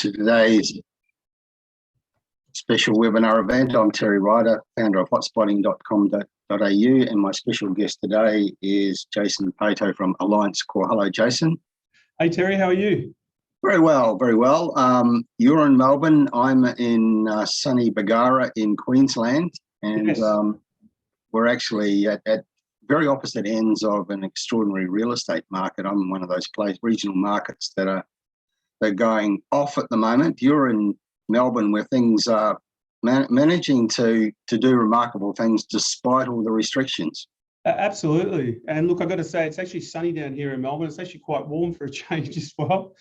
to today's special webinar event. I'm Terry Ryder, founder of hotspotting.com.au, and my special guest today is Jason Pato from Alliance Core. Hello, Jason. Hey, Terry, how are you? Very well, very well. You're in Melbourne. I'm in sunny Bargara in Queensland, and Yes. We're actually at very opposite ends of an extraordinary real estate market. I'm in one of those regional markets that are they're going off at the moment. You're in Melbourne, where things are managing to do remarkable things despite all the restrictions. Absolutely. And look, I've got to say, it's actually sunny down here in Melbourne. It's actually quite warm for a change as well.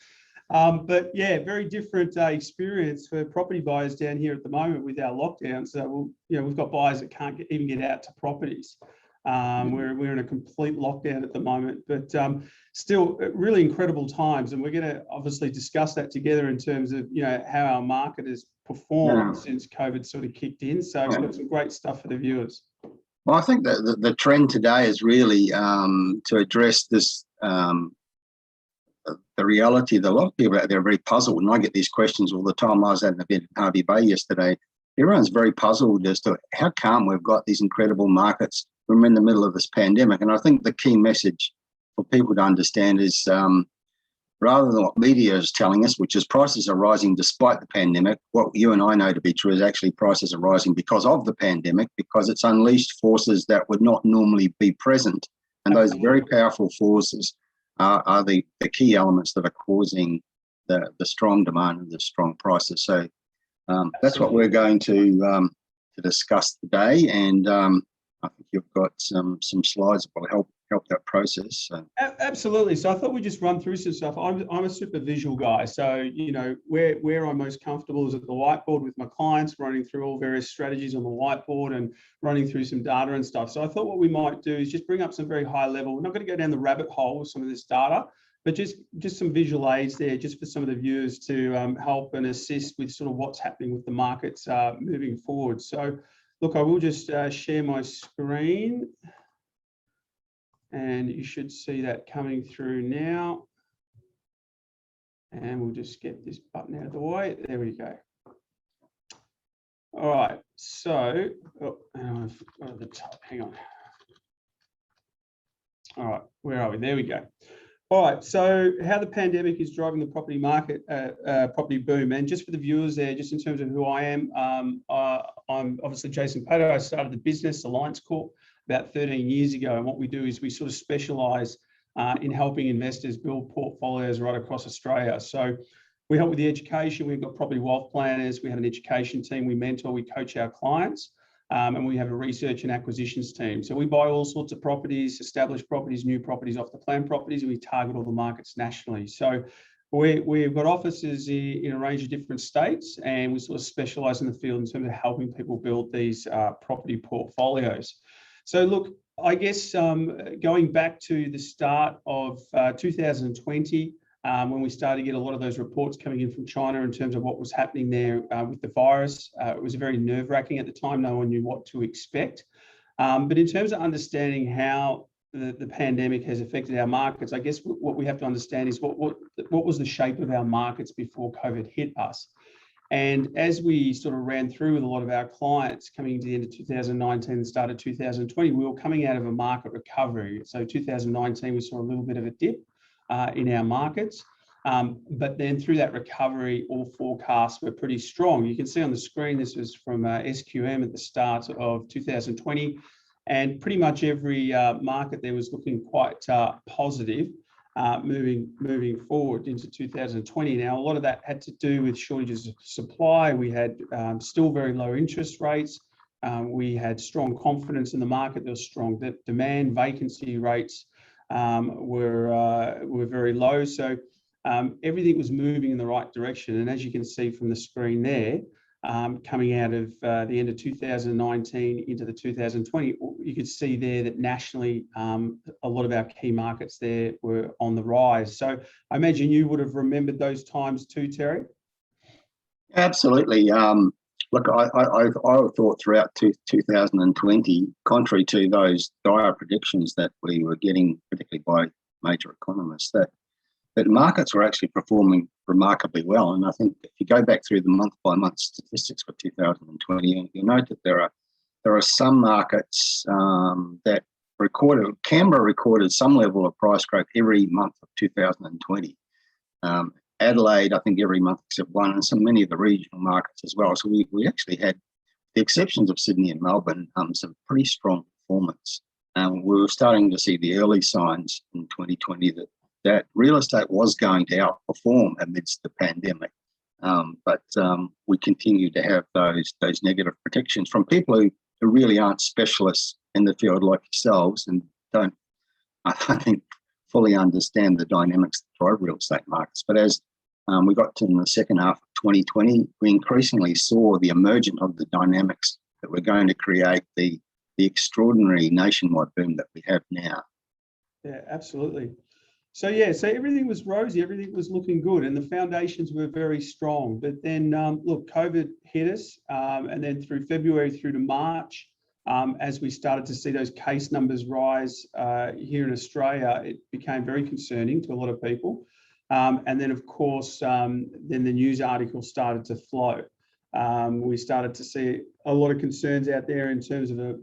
But yeah, very different experience for property buyers down here at the moment with our lockdown. So we've got buyers that can't even get out to properties. We're in a complete lockdown at the moment, but still really incredible times. And we're going to obviously discuss that together in terms of how our market has performed since COVID sort of kicked in. So we've got some great stuff for the viewers. Well, I think that the trend today is really to address this. The reality that a lot of people out there are very puzzled, and I get these questions all the time. I was at an event in Harvey Bay yesterday. Everyone's very puzzled as to how come we've got these incredible markets when we're in the middle of this pandemic. And I think the key message for people to understand is rather than what media is telling us, which is prices are rising despite the pandemic, what you and I know to be true is actually prices are rising because of the pandemic, because it's unleashed forces that would not normally be present. And those very powerful forces are the key elements that are causing the strong demand and the strong prices. So that's what we're going to discuss today, and I think you've got some slides that will help that process. So. Absolutely. So I thought we'd just run through some stuff. I'm a super visual guy, so where I'm most comfortable is at the whiteboard with my clients, running through all various strategies on the whiteboard and running through some data and stuff. So I thought what we might do is just bring up some very high level. We're not going to go down the rabbit hole with some of this data, but just some visual aids there, just for some of the viewers to help and assist with sort of what's happening with the markets moving forward. So look, I will just share my screen. And you should see that coming through now. And we'll just get this button out of the way. There we go. All right, so, at the top, hang on. All right, where are we? There we go. All right, so how the pandemic is driving the property market, property boom. And just for the viewers there, just in terms of who I am, I'm obviously Jason Pato. I started the business, Alliance Corp, about 13 years ago. And what we do is we sort of specialize in helping investors build portfolios right across Australia. So we help with the education. We've got property wealth planners. We have an education team. We mentor, we coach our clients. And we have a research and acquisitions team. So we buy all sorts of properties, established properties, new properties, off the plan properties, and we target all the markets nationally. So we've got offices in a range of different states, and we sort of specialize in the field in terms of helping people build these property portfolios. So look, I guess going back to the start of 2020, when we started to get a lot of those reports coming in from China in terms of what was happening there with the virus, it was very nerve-wracking at the time. No one knew what to expect. But in terms of understanding how the pandemic has affected our markets, I guess what we have to understand is what was the shape of our markets before COVID hit us. And as we sort of ran through with a lot of our clients coming into the end of 2019 and start of 2020, we were coming out of a market recovery. So 2019, we saw a little bit of a dip in our markets. But then through that recovery, all forecasts were pretty strong. You can see on the screen, this was from SQM at the start of 2020. And pretty much every market there was looking quite positive. Moving forward into 2020. Now, a lot of that had to do with shortages of supply. We had still very low interest rates. We had strong confidence in the market. There was strong demand. Vacancy rates were very low. So everything was moving in the right direction. And as you can see from the screen there, coming out of the end of 2019 into the 2020, you could see there that nationally, a lot of our key markets there were on the rise. So I imagine you would have remembered those times too, Terry? Absolutely. Look, I thought throughout 2020, contrary to those dire predictions that we were getting, particularly by major economists, that But markets were actually performing remarkably well. And I think if you go back through the month-by-month statistics for 2020, you'll note that there are some markets that Canberra recorded some level of price growth every month of 2020. Adelaide, I think every month except one, and many of the regional markets as well. So we actually had, the exceptions of Sydney and Melbourne, some pretty strong performance. We were starting to see the early signs in 2020 that real estate was going to outperform amidst the pandemic. But we continue to have those negative predictions from people who really aren't specialists in the field like yourselves and don't, I think, fully understand the dynamics that drive real estate markets. But as we got to in the second half of 2020, we increasingly saw the emergence of the dynamics that were going to create the extraordinary nationwide boom that we have now. Yeah, absolutely. So everything was rosy, everything was looking good, and the foundations were very strong. But then, look, COVID hit us, and then through February through to March, as we started to see those case numbers rise here in Australia, it became very concerning to a lot of people. And then, of course, then the news articles started to flow. We started to see a lot of concerns out there in terms of a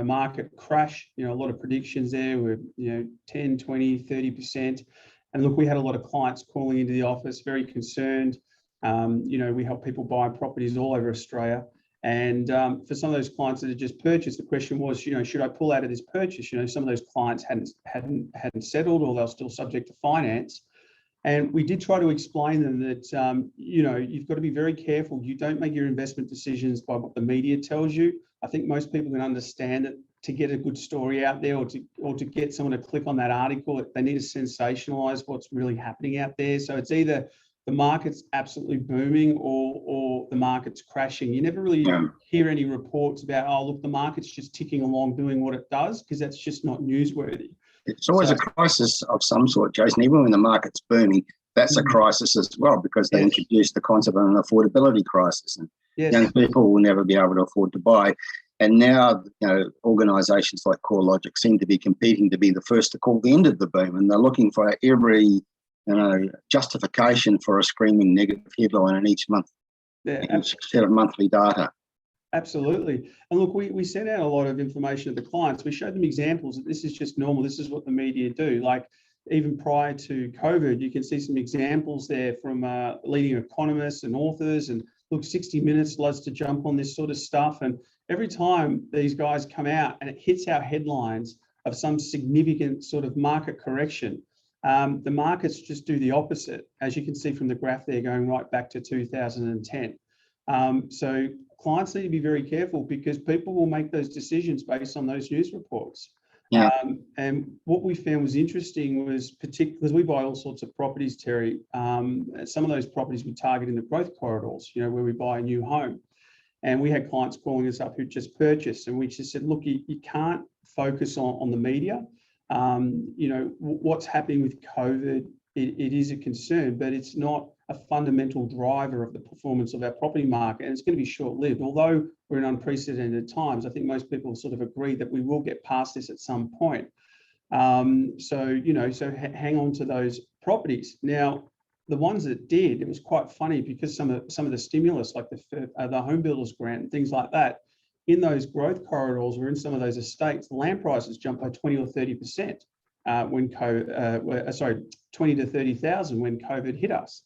market crash. A lot of predictions there were 10, 20, 30%. And look, we had a lot of clients calling into the office, very concerned. We help people buy properties all over Australia. And for some of those clients that had just purchased, the question was, should I pull out of this purchase? Some of those clients hadn't settled, or they're still subject to finance. And we did try to explain them that, you've got to be very careful. You don't make your investment decisions by what the media tells you. I think most people can understand that to get a good story out there, or to get someone to click on that article, they need to sensationalize what's really happening out there. So it's either the market's absolutely booming or the market's crashing. You never really hear any reports about, oh, look, the market's just ticking along doing what it does, because that's just not newsworthy. It's always a crisis of some sort, Jason. Even when the market's booming, that's a crisis as well, because they introduced the concept of an affordability crisis, and young people will never be able to afford to buy. And now, organisations like CoreLogic seem to be competing to be the first to call the end of the boom, and they're looking for every justification for a screaming negative headline in each month, each set of monthly data. Absolutely. And look, we sent out a lot of information to the clients. We showed them examples that this is just normal. This is what the media do. Like even prior to COVID, you can see some examples there from leading economists and authors. And look, 60 Minutes loves to jump on this sort of stuff. And every time these guys come out and it hits our headlines of some significant sort of market correction, the markets just do the opposite, as you can see from the graph there going right back to 2010. So clients need to be very careful, because people will make those decisions based on those news reports. And what we found was interesting was, particularly because we buy all sorts of properties, Terry, some of those properties we target in the growth corridors, where we buy a new home. And we had clients calling us up who just purchased, and we just said, look, you can't focus on the media. What's happening with COVID, it is a concern, but it's not a fundamental driver of the performance of our property market, and it's going to be short-lived. Although we're in unprecedented times, I think most people sort of agree that we will get past this at some point. So hang on to those properties. Now, the ones that did, it was quite funny, because some of the stimulus, like the home builders grant and things like that, in those growth corridors or in some of those estates, the land prices jumped by 20 or 30% when COVID, 20 to 30,000 when COVID hit us.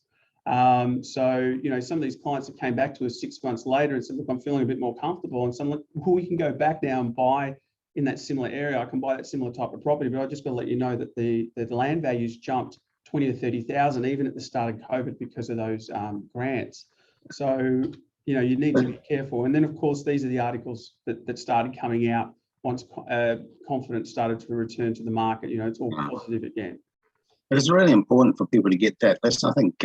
So, some of these clients that came back to us 6 months later and said, look, I'm feeling a bit more comfortable. And some like, well, we can go back now and buy in that similar area. I can buy that similar type of property, but I just got to let you know that the land values jumped 20 to 30,000 even at the start of COVID because of those grants. So, you need to be careful. And then, of course, these are the articles that started coming out once confidence started to return to the market. It's all positive again. But it's really important for people to get that. That's, I think,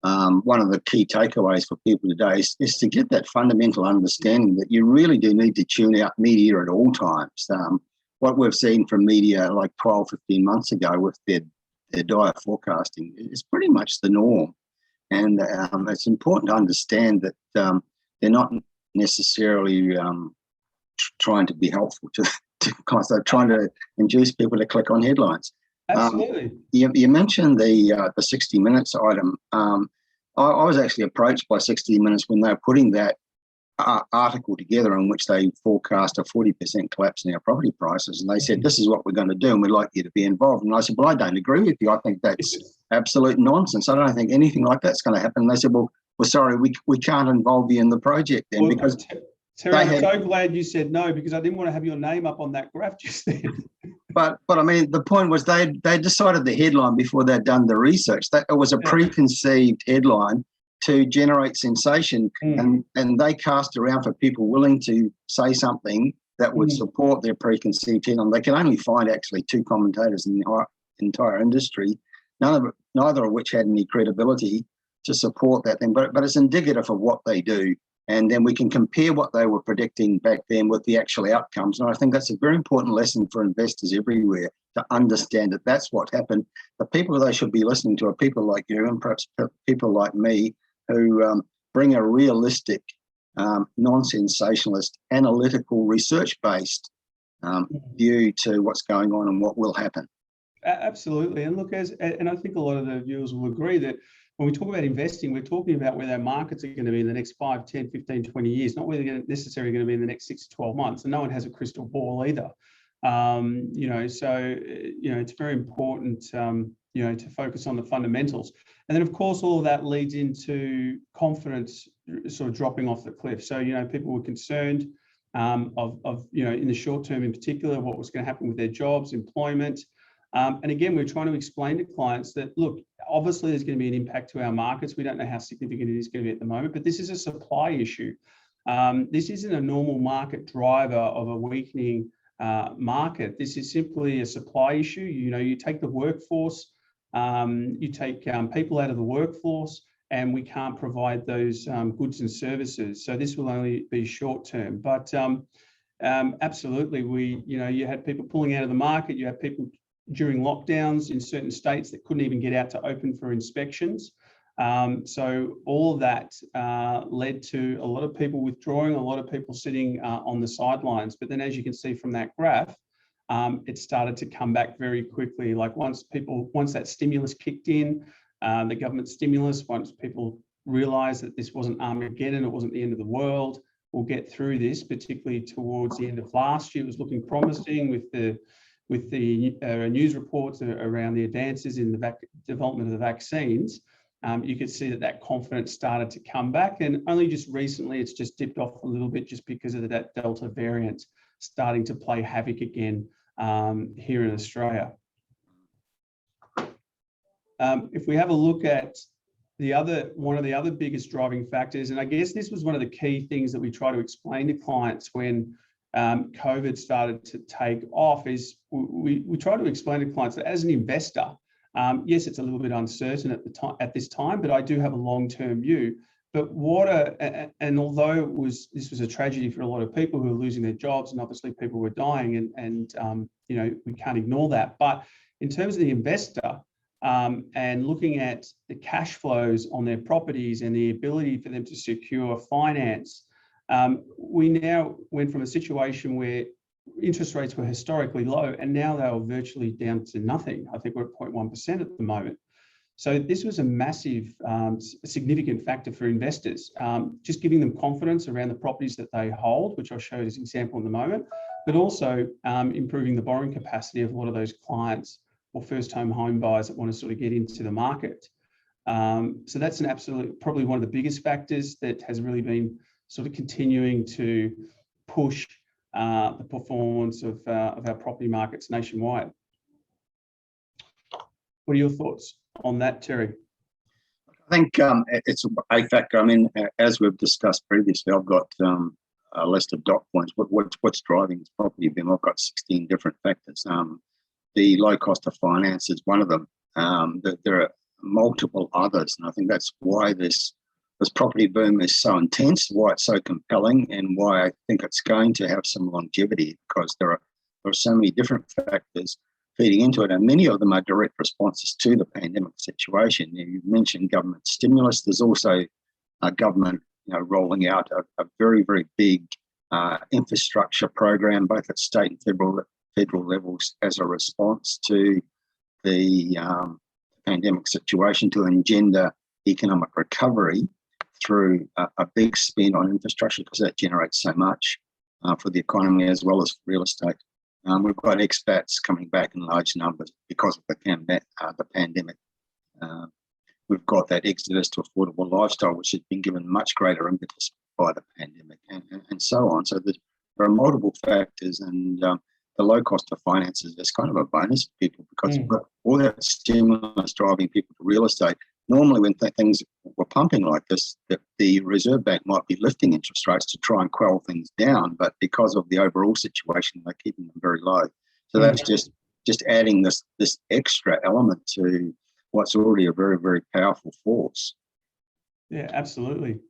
one of the key takeaways for people today is to get that fundamental understanding that you really do need to tune out media at all times. What we've seen from media like 12, 15 months ago with their dire forecasting is pretty much the norm. And it's important to understand that they're not necessarily trying to be helpful to clients. They're trying to induce people to click on headlines. Absolutely. You mentioned the 60 Minutes item. I was actually approached by 60 Minutes when they were putting that article together in which they forecast a 40% collapse in our property prices. And they said, this is what we're going to do and we'd like you to be involved. And I said, well, I don't agree with you. I think that's absolute nonsense. I don't think anything like that's going to happen. And they said, well, sorry, we can't involve you in the project then, because Terry, I'm so glad you said no, because I didn't want to have your name up on that graph just then. But I mean, the point was they decided the headline before they'd done the research. That it was a preconceived headline to generate sensation, and they cast around for people willing to say something that would support their preconceived headline. They can only find actually two commentators in the entire industry, neither of which had any credibility to support that thing. But it's indicative of what they do. And then we can compare what they were predicting back then with the actual outcomes. And I think that's a very important lesson for investors everywhere, to understand that that's what happened. The people they should be listening to are people like you and perhaps people like me who bring a realistic, non-sensationalist, analytical, research-based view to what's going on and what will happen. Absolutely. And look, and I think a lot of the viewers will agree that when we talk about investing, we're talking about where their markets are going to be in the next 5, 10, 15, 20 years, not where they're necessarily going to be in the next 6 to 12 months. And no one has a crystal ball either. So it's very important, to focus on the fundamentals. And then, of course, all of that leads into confidence sort of dropping off the cliff. So, people were concerned in the short term in particular, what was going to happen with their jobs, employment. And again, we're trying to explain to clients that, look, obviously there's going to be an impact to our markets. We don't know how significant it is going to be at the moment, but this is a supply issue. This isn't a normal market driver of a weakening market. This is simply a supply issue. You take the workforce, you take people out of the workforce, and we can't provide those goods and services. So this will only be short term. But absolutely, you had people pulling out of the market. You had people during lockdowns in certain states that couldn't even get out to open for inspections. So all of that led to a lot of people withdrawing, a lot of people sitting on the sidelines. But then, as you can see from that graph, it started to come back very quickly. Like once that stimulus kicked in, the government stimulus, once people realized that this wasn't Armageddon, it wasn't the end of the world, we'll get through this, particularly towards the end of last year. It was looking promising with the news reports around the advances in the development of the vaccines. You could see that confidence started to come back, and only just recently it's just dipped off a little bit just because of that Delta variant starting to play havoc again here in Australia. If we have a look at one of the other biggest driving factors, and I guess this was one of the key things that we try to explain to clients when COVID started to take off, is we try to explain to clients that as an investor, yes, it's a little bit uncertain at this time, but I do have a long-term view. But and although this was a tragedy for a lot of people who were losing their jobs, and obviously people were dying, and we can't ignore that. But in terms of the investor, and looking at the cash flows on their properties and the ability for them to secure finance, we now went from a situation where interest rates were historically low, and now they are virtually down to nothing. I think we're at 0.1% at the moment. So this was a massive, significant factor for investors, just giving them confidence around the properties that they hold, which I'll show as an example in the moment, but also improving the borrowing capacity of a lot of those clients or first-home home buyers that want to sort of get into the market. So that's probably one of the biggest factors that has really been sort of continuing to push the performance of our property markets nationwide. What are your thoughts on that, Terry? I think it's a factor. I mean, as we've discussed previously, I've got a list of dot points. What's driving this property boom? I've got 16 different factors. The low cost of finance is one of them. There are multiple others, and I think that's why this property boom is so intense, why it's so compelling, and why I think it's going to have some longevity, because there are so many different factors feeding into it, and many of them are direct responses to the pandemic situation. You mentioned government stimulus. There's also a government rolling out a very, very big infrastructure program, both at state and federal levels, as a response to the pandemic situation to engender economic recovery through a big spend on infrastructure, because that generates so much for the economy as well as real estate. We've got expats coming back in large numbers because of the pandemic. We've got that exodus to affordable lifestyle, which has been given much greater impetus by the pandemic, and so on. So there are multiple factors, and the low cost of finances is kind of a bonus for people, because all that stimulus driving people to real estate. Normally, when things were pumping like this, the Reserve Bank might be lifting interest rates to try and quell things down, but because of the overall situation, they're keeping them very low. So that's just adding this extra element to what's already a very, very powerful force. Yeah, absolutely.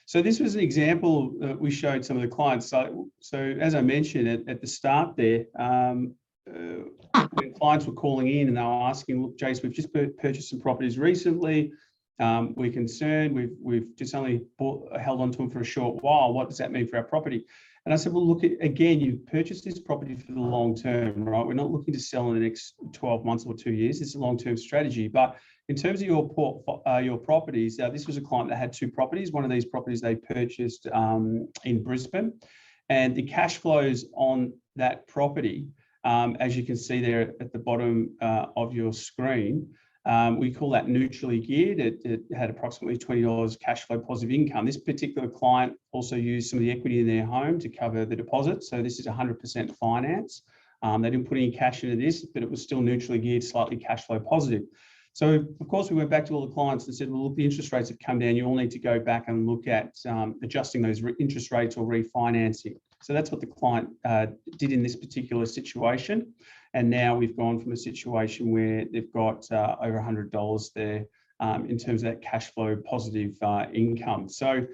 So this was an example that we showed some of the clients. So as I mentioned at the start there, when clients were calling in and they were asking, look, Jace, we've just purchased some properties recently. We're concerned. We've just only held on to them for a short while. What does that mean for our property? And I said, well, look, again, you've purchased this property for the long term, right? We're not looking to sell in the next 12 months or 2 years. It's a long-term strategy. But in terms of your properties, this was a client that had 2 properties. One of these properties they purchased in Brisbane, and the cash flows on that property, as you can see there at the bottom of your screen, we call that neutrally geared. It had approximately $20 cash flow positive income. This particular client also used some of the equity in their home to cover the deposit. So this is 100% finance. They didn't put any cash into this, but it was still neutrally geared, slightly cash flow positive. So of course we went back to all the clients and said, well, look, the interest rates have come down. You all need to go back and look at adjusting those interest rates or refinancing. So that's what the client did in this particular situation. And now we've gone from a situation where they've got over $100 there in terms of that cash flow positive income. So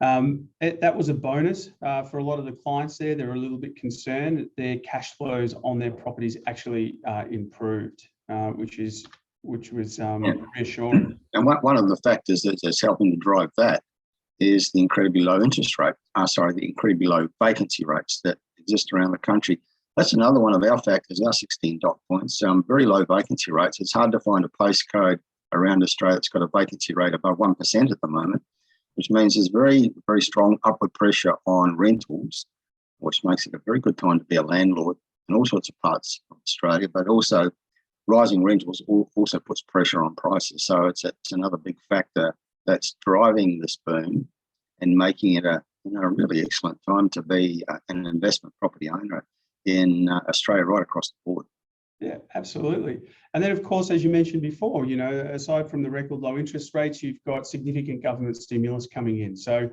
that was a bonus for a lot of the clients there. They're a little bit concerned that their cash flows on their properties actually improved, which was reassuring. And one of the factors that's helping to drive that is the incredibly low interest rate, the incredibly low vacancy rates that exist around the country. That's another one of our factors, our 16 dot points, very low vacancy rates. It's hard to find a postcode around Australia that's got a vacancy rate above 1% at the moment, which means there's very, very strong upward pressure on rentals, which makes it a very good time to be a landlord in all sorts of parts of Australia, but also rising rentals also puts pressure on prices. So it's another big factor that's driving this boom and making it a really excellent time to be an investment property owner in Australia right across the board. Yeah, absolutely. And then, of course, as you mentioned before, aside from the record low interest rates, you've got significant government stimulus coming in. So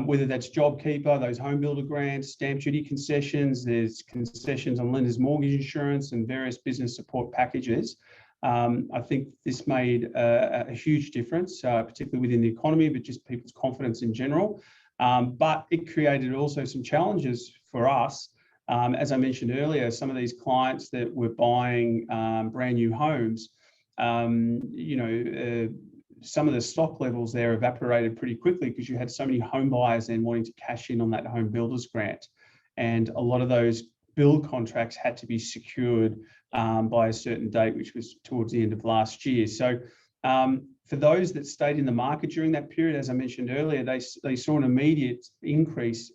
whether that's JobKeeper, those home builder grants, stamp duty concessions, there's concessions on lenders' mortgage insurance and various business support packages. I think this made a huge difference, particularly within the economy, but just people's confidence in general. But it created also some challenges for us. As I mentioned earlier, some of these clients that were buying brand new homes, some of the stock levels there evaporated pretty quickly because you had so many home buyers then wanting to cash in on that home builders grant. And a lot of those build contracts had to be secured by a certain date, which was towards the end of last year. So for those that stayed in the market during that period, as I mentioned earlier, they saw an immediate increase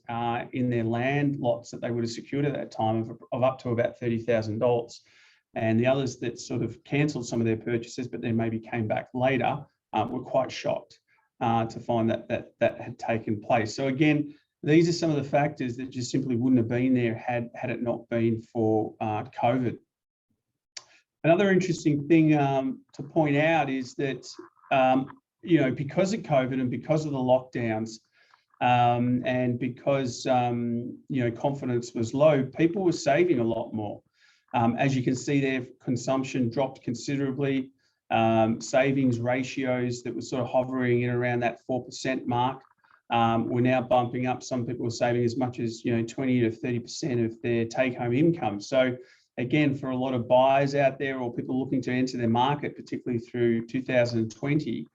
in their land lots that they would have secured at that time of up to about $30,000. And the others that sort of cancelled some of their purchases, but then maybe came back later, were quite shocked to find that had taken place. So again, these are some of the factors that just simply wouldn't have been there had it not been for COVID. Another interesting thing to point out is that, because of COVID and because of the lockdowns and because, confidence was low, people were saving a lot more. As you can see there, consumption dropped considerably. Savings ratios that were sort of hovering in around that 4% mark were now bumping up. Some people were saving as much as 20 to 30% of their take-home income. So again, for a lot of buyers out there or people looking to enter their market, particularly through 2020,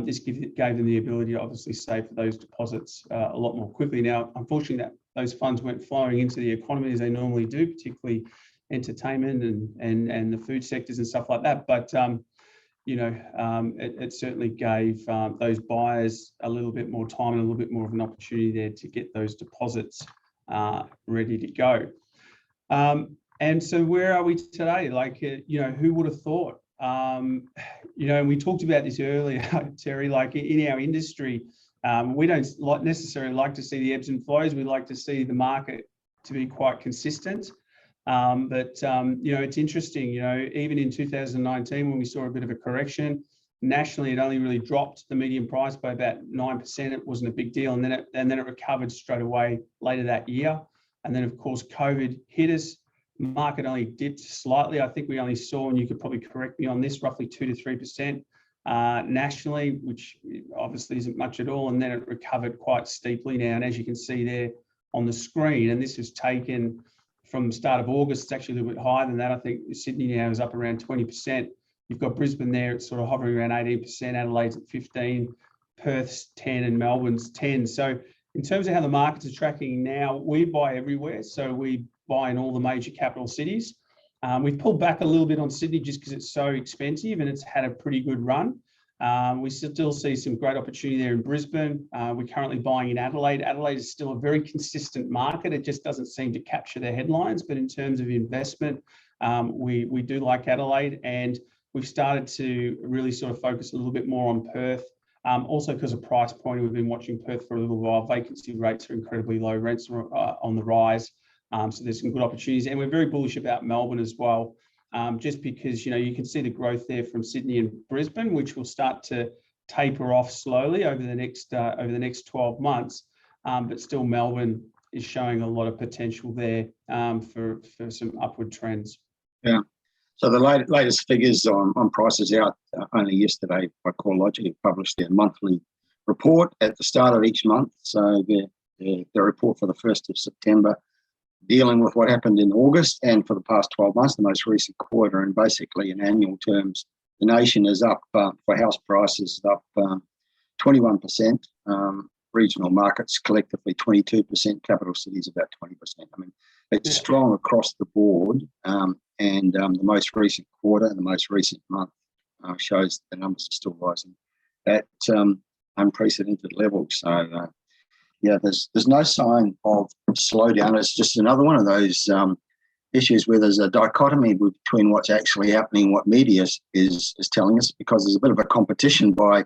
this gave them the ability to obviously save for those deposits a lot more quickly. Now, unfortunately, those funds weren't flowing into the economy as they normally do, particularly entertainment and the food sectors and stuff like that. But it certainly gave those buyers a little bit more time and a little bit more of an opportunity there to get those deposits ready to go. And so where are we today? Like, who would have thought? And we talked about this earlier, Terry, like in our industry, we don't necessarily like to see the ebbs and flows. We like to see the market to be quite consistent. But it's interesting, even in 2019, when we saw a bit of a correction, nationally, it only really dropped the median price by about 9%. It wasn't a big deal. And then it recovered straight away later that year. And then, of course, COVID hit us. Market only dipped slightly. I think we only saw, and you could probably correct me on this, roughly 2 to 3% nationally, which obviously isn't much at all. And then it recovered quite steeply now. And as you can see there on the screen, and this was taken from the start of August, it's actually a little bit higher than that. I think Sydney now is up around 20%. You've got Brisbane there, it's sort of hovering around 18%, Adelaide's at 15%, Perth's 10%, and Melbourne's 10%. So in terms of how the markets are tracking now, we buy everywhere. So we buy in all the major capital cities. We've pulled back a little bit on Sydney just because it's so expensive and it's had a pretty good run. We still see some great opportunity there in Brisbane. We're currently buying in Adelaide. Adelaide is still a very consistent market. It just doesn't seem to capture the headlines, but in terms of investment, we do like Adelaide, and we've started to really sort of focus a little bit more on Perth. Also because of price point, we've been watching Perth for a little while. Vacancy rates are incredibly low, rents are on the rise. So there's some good opportunities, and we're very bullish about Melbourne as well. Just because, you can see the growth there from Sydney and Brisbane, which will start to taper off slowly over the next 12 months. But still, Melbourne is showing a lot of potential there for some upward trends. Yeah. So the latest figures on prices out only yesterday by CoreLogic published their monthly report at the start of each month. So the report for the 1st of September, dealing with what happened in August and for the past 12 months, the most recent quarter, and basically in annual terms, the nation is up for house prices, up 21%, regional markets collectively 22%, capital cities about 20%. I mean, it's strong across the board, and the most recent quarter and the most recent month shows the numbers are still rising at unprecedented levels. So, there's no sign of slowdown. It's just another one of those issues where there's a dichotomy between what's actually happening and what media is telling us, because there's a bit of a competition by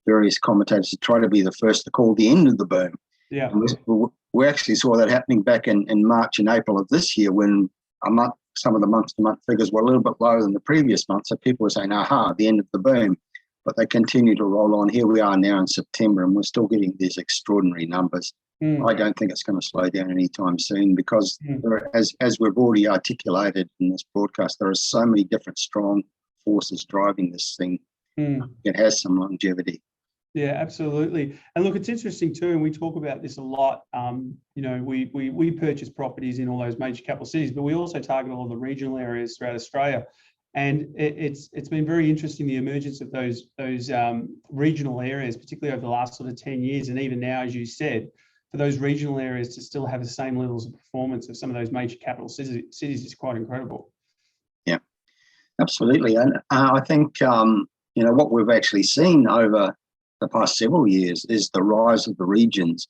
various commentators to try to be the first to call the end of the boom. Yeah, we actually saw that happening back in March and April of this year, when some of the month-to-month figures were a little bit lower than the previous month. So people were saying, aha, the end of the boom. But they continue to roll on. Here we are now in September, and we're still getting these extraordinary numbers. I don't think it's going to slow down anytime soon, because as we've already articulated in this broadcast, there are so many different strong forces driving this thing. It has some longevity. Yeah, absolutely. And look, it's interesting too, and we talk about this a lot. We purchase properties in all those major capital cities, but we also target all the regional areas throughout Australia. And it's been very interesting, the emergence of those regional areas, particularly over the last sort of 10 years. And even now, as you said, for those regional areas to still have the same levels of performance of some of those major capital cities is quite incredible. Yeah, absolutely. And I think, what we've actually seen over the past several years is the rise of the regions.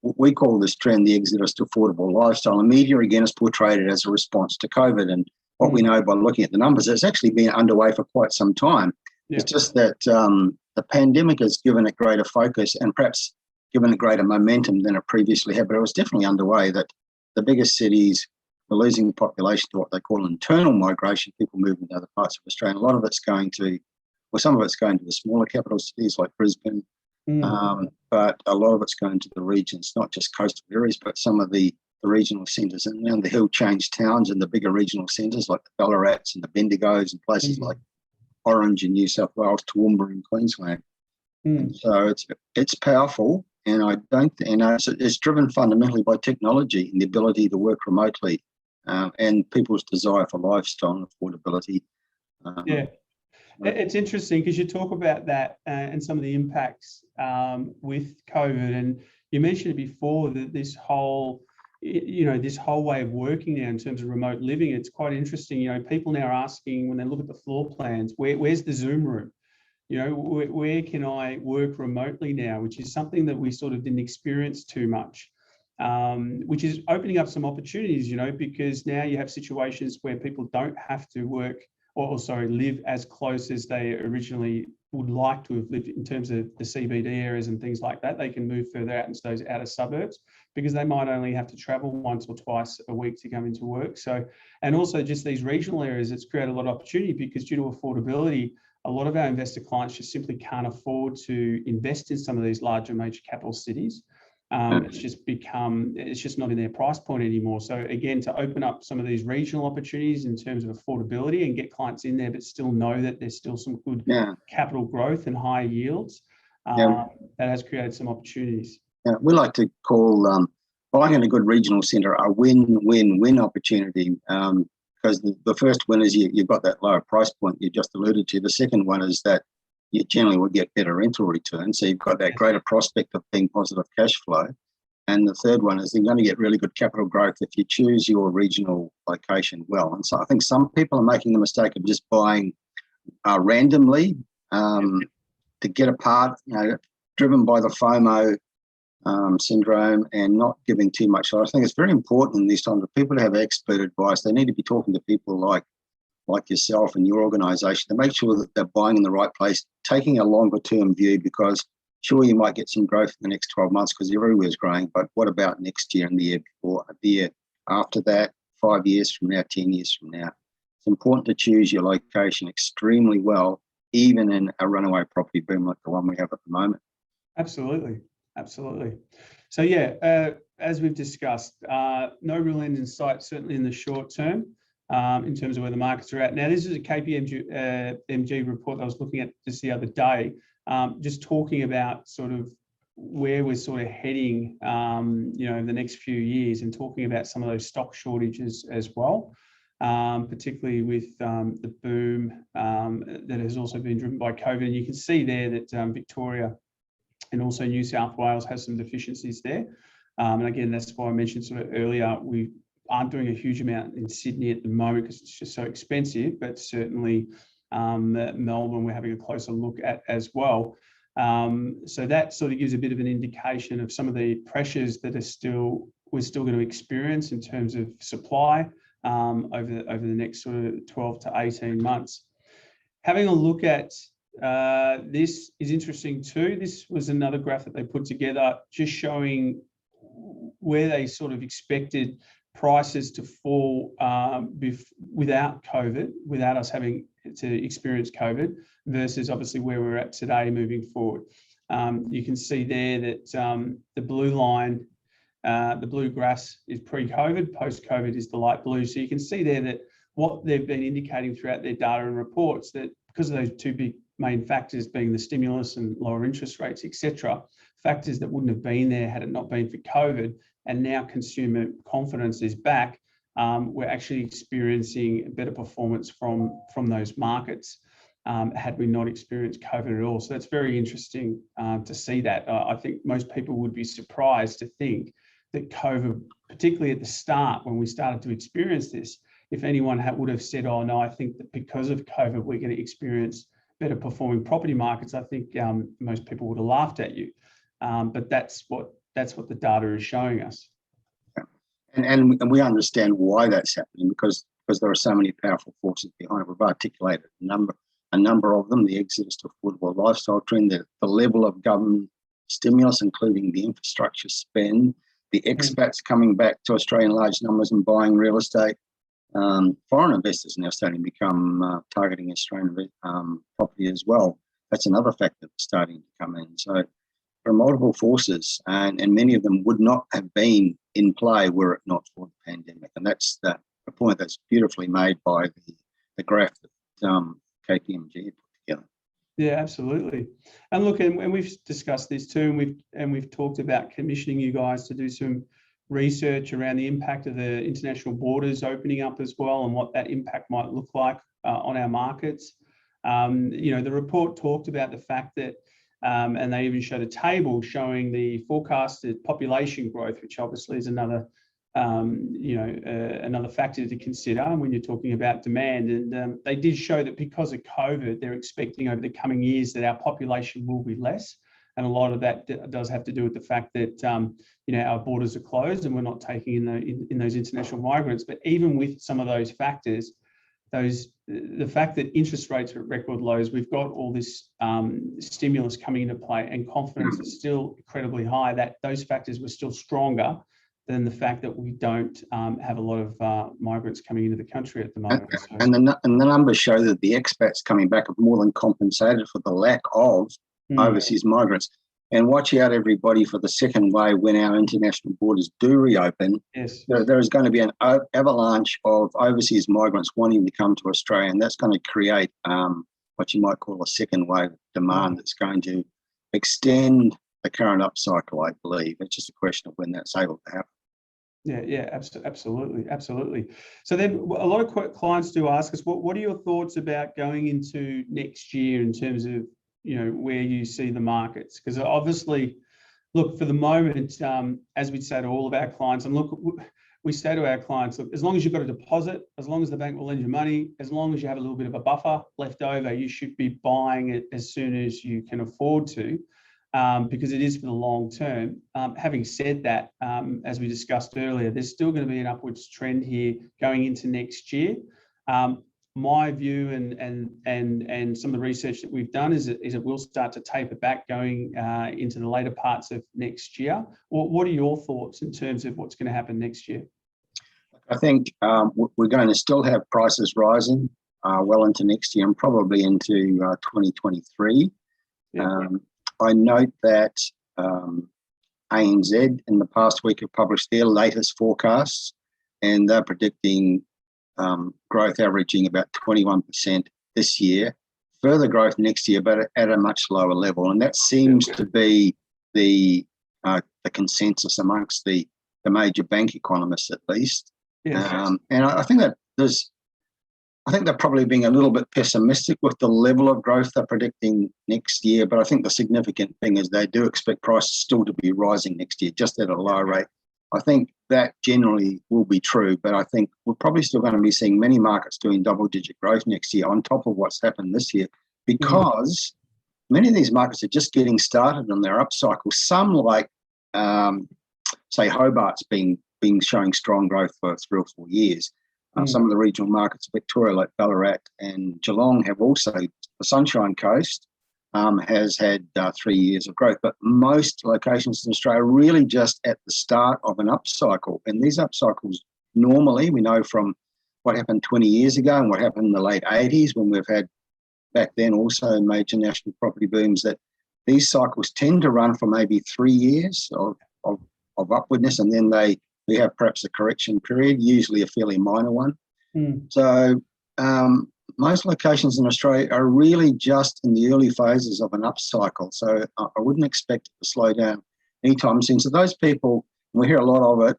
We call this trend the exodus to affordable lifestyle. And media, again, has portrayed it as a response to COVID. And what we know by looking at the numbers, it's actually been underway for quite some time. Yeah. It's just that the pandemic has given it greater focus and perhaps given it greater momentum than it previously had. But it was definitely underway that the biggest cities were losing population to what they call internal migration, people moving to other parts of Australia. A lot of it's going to, some of it's going to the smaller capital cities like Brisbane, but a lot of it's going to the regions, not just coastal areas, but some of the regional centres and around the hill change towns and the bigger regional centres like the Ballarats and the Bendigos and places like Orange in New South Wales, Toowoomba in Queensland. And so it's powerful, and it's driven fundamentally by technology and the ability to work remotely, and people's desire for lifestyle and affordability. It's interesting because you talk about that and some of the impacts with COVID, and you mentioned it before that this whole this whole way of working now in terms of remote living, it's quite interesting. People now are asking when they look at the floor plans, where's the Zoom room? Where can I work remotely now, which is something that we sort of didn't experience too much, which is opening up some opportunities, because now you have situations where people don't have to work live as close as they originally would like to have lived in terms of the CBD areas and things like that. They can move further out into those outer suburbs because they might only have to travel once or twice a week to come into work. So, and also just these regional areas, it's created a lot of opportunity because due to affordability, a lot of our investor clients just simply can't afford to invest in some of these larger major capital cities. It's just not in their price point anymore. So again, to open up some of these regional opportunities in terms of affordability and get clients in there, but still know that there's still some good capital growth and high yields, that has created some opportunities. Yeah, we like to call buying in a good regional centre a win-win-win opportunity. Because the first win is you've got that lower price point you just alluded to. The second one is that you generally will get better rental returns. So you've got that greater prospect of being positive cash flow. And the third one is you're going to get really good capital growth if you choose your regional location well. And so I think some people are making the mistake of just buying randomly to get a part, driven by the FOMO syndrome and not giving too much. So I think it's very important in these times for people to have expert advice. They need to be talking to people like yourself and your organisation to make sure that they're buying in the right place, taking a longer term view, because sure, you might get some growth in the next 12 months because everywhere's growing, but what about next year and the year before, the year after that, 5 years from now, 10 years from now? It's important to choose your location extremely well, even in a runaway property boom like the one we have at the moment. Absolutely. So as we've discussed, no real end in sight, certainly in the short term, in terms of where the markets are at. Now, this is a KPMG report that I was looking at just the other day, just talking about sort of where we're sort of heading, in the next few years, and talking about some of those stock shortages as well, particularly with the boom that has also been driven by COVID. And you can see there that Victoria and also New South Wales has some deficiencies there. And again, that's why I mentioned sort of earlier, we aren't doing a huge amount in Sydney at the moment because it's just so expensive, but certainly Melbourne we're having a closer look at as well. So that sort of gives a bit of an indication of some of the pressures that we're still going to experience in terms of supply over the next sort of 12 to 18 months. Having a look at this is interesting too. This was another graph that they put together just showing where they sort of expected prices to fall without COVID, without us having to experience COVID, versus obviously where we're at today moving forward. You can see there that the blue line, the blue graphs is pre-COVID, post-COVID is the light blue. So you can see there that what they've been indicating throughout their data and reports, that because of those two big main factors being the stimulus and lower interest rates, etc., factors that wouldn't have been there had it not been for COVID, and now consumer confidence is back, we're actually experiencing better performance from those markets had we not experienced COVID at all. So that's very interesting to see that. I think most people would be surprised to think that COVID, particularly at the start when we started to experience this, if anyone would have said, oh no, I think that because of COVID, we're going to experience better performing property markets, I think most people would have laughed at you. But that's what the data is showing us. And we understand why that's happening because there are so many powerful forces behind it. We've articulated a number of them: the exodus to affordable lifestyle trend, the level of government stimulus, including the infrastructure spend, the expats coming back to Australia in large numbers and buying real estate. Foreign investors now starting to become targeting Australian property as well. That's another factor that's starting to come in. So there are multiple forces, and many of them would not have been in play were it not for the pandemic. And that's the point that's beautifully made by the graph that KPMG put together. Yeah, absolutely. And look, and we've discussed this too, and we've talked about commissioning you guys to do some research around the impact of the international borders opening up as well, and what that impact might look like on our markets. The report talked about the fact that, and they even showed a table showing the forecasted population growth, which obviously is another another factor to consider when you're talking about demand. And they did show that because of COVID, they're expecting over the coming years that our population will be less. And a lot of that does have to do with the fact that, our borders are closed and we're not taking in those international migrants. But even with some of those factors, the fact that interest rates are at record lows, we've got all this stimulus coming into play, and confidence is still incredibly high, that those factors were still stronger than the fact that we don't have a lot of migrants coming into the country at the moment. And the numbers show that the expats coming back have more than compensated for the lack of overseas migrants. And watch out, everybody, for the second wave when our international borders do reopen. Yes. There is going to be an avalanche of overseas migrants wanting to come to Australia, and that's going to create what you might call a second wave of demand that's going to extend the current upcycle, I believe. It's just a question of when that's able to happen. Yeah, absolutely. So then a lot of clients do ask us, what are your thoughts about going into next year in terms of, where you see the markets? Because obviously, look, for the moment, as we say to all of our clients, and look, we say to our clients, look, as long as you've got a deposit, as long as the bank will lend you money, as long as you have a little bit of a buffer left over, you should be buying it as soon as you can afford to. Because it is for the long term. Having said that, as we discussed earlier, there's still going to be an upwards trend here going into next year. My view and some of the research that we've done is it will start to taper back going into the later parts of next year. What are your thoughts in terms of what's going to happen next year? I think we're going to still have prices rising well into next year and probably into 2023. I note that ANZ in the past week have published their latest forecasts, and they're predicting growth averaging about 21% this year, further growth next year, but at a much lower level. And that seems to be the consensus amongst the major bank economists, at least. Yes. And I think that they're probably being a little bit pessimistic with the level of growth they're predicting next year. But I think the significant thing is they do expect prices still to be rising next year, just at a lower rate. I think that generally will be true, but I think we're probably still going to be seeing many markets doing double-digit growth next year on top of what's happened this year, because many of these markets are just getting started on their upcycle. Some, like, say, Hobart's been showing strong growth for 3 or 4 years. Some of the regional markets, Victoria, like Ballarat and Geelong, have also, the Sunshine Coast has had 3 years of growth, but most locations in Australia are really just at the start of an upcycle. And these upcycles, normally, we know from what happened 20 years ago and what happened in the late 80s, when we've had back then also major national property booms, that these cycles tend to run for maybe 3 years of upwardness, and then we have perhaps a correction period, usually a fairly minor one. So most locations in Australia are really just in the early phases of an upcycle. So I wouldn't expect it to slow down anytime soon. So those people, we hear a lot of it,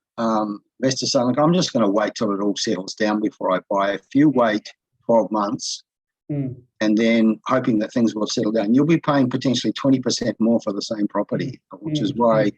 investors saying, look, I'm just going to wait till it all settles down before I buy. If you wait 12 months and then hoping that things will settle down, you'll be paying potentially 20% more for the same property, which is why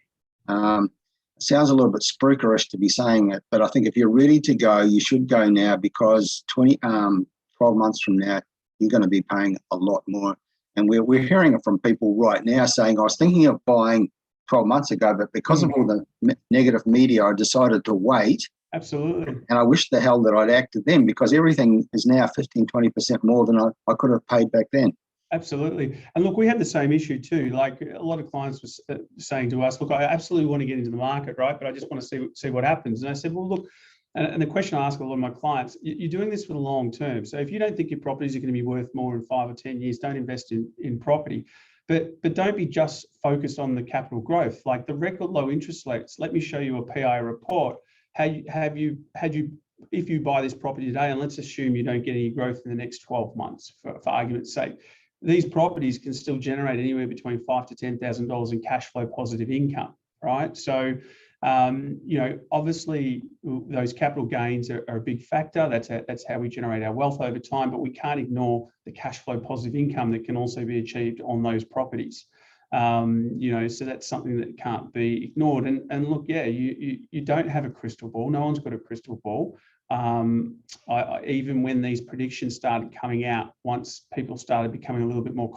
it sounds a little bit spookerish to be saying it, but I think if you're ready to go, you should go now, because 12 months from now, you're going to be paying a lot more. And we're hearing it from people right now saying, I was thinking of buying 12 months ago, but because of all the negative media, I decided to wait. Absolutely. And I wish the hell that I'd acted then, because everything is now 15, 20% more than I could have paid back then. Absolutely. And look, we had the same issue too. Like, a lot of clients were saying to us, look, I absolutely want to get into the market, right? But I just want to see what happens. And I said, well, look, and the question I ask a lot of my clients, you're doing this for the long term. So if you don't think your properties are going to be worth more in 5 or 10 years, don't invest in property. But don't be just focused on the capital growth. Like the record low interest rates, let me show you a PI report. If you buy this property today, and let's assume you don't get any growth in the next 12 months, for argument's sake, these properties can still generate anywhere between $5,000 to $10,000 in cash flow positive income, right? So, obviously those capital gains are a big factor. That's how we generate our wealth over time, but we can't ignore the cash flow positive income that can also be achieved on those properties. So that's something that can't be ignored. And look, yeah, you don't have a crystal ball. No one's got a crystal ball. Even when these predictions started coming out, once people started becoming a little bit more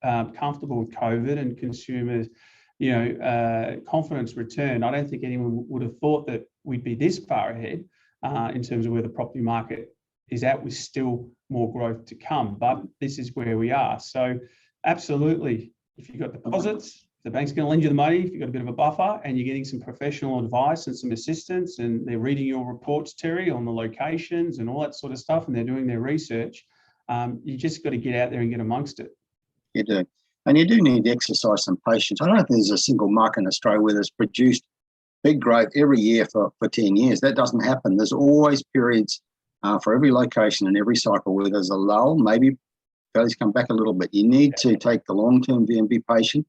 comfortable with COVID and consumers, confidence returned, I don't think anyone would have thought that we'd be this far ahead in terms of where the property market is at, with still more growth to come. But this is where we are. So absolutely, if you've got deposits, the bank's going to lend you the money, if you've got a bit of a buffer and you're getting some professional advice and some assistance, and they're reading your reports, Terry, on the locations and all that sort of stuff, and they're doing their research, you just got to get out there and get amongst it. You do. And you do need to exercise some patience. I don't think there's a single market in Australia where there's produced big growth every year for 10 years. That doesn't happen. There's always periods for every location and every cycle where there's a lull, maybe values come back a little bit. You need to take the long-term view and be patient.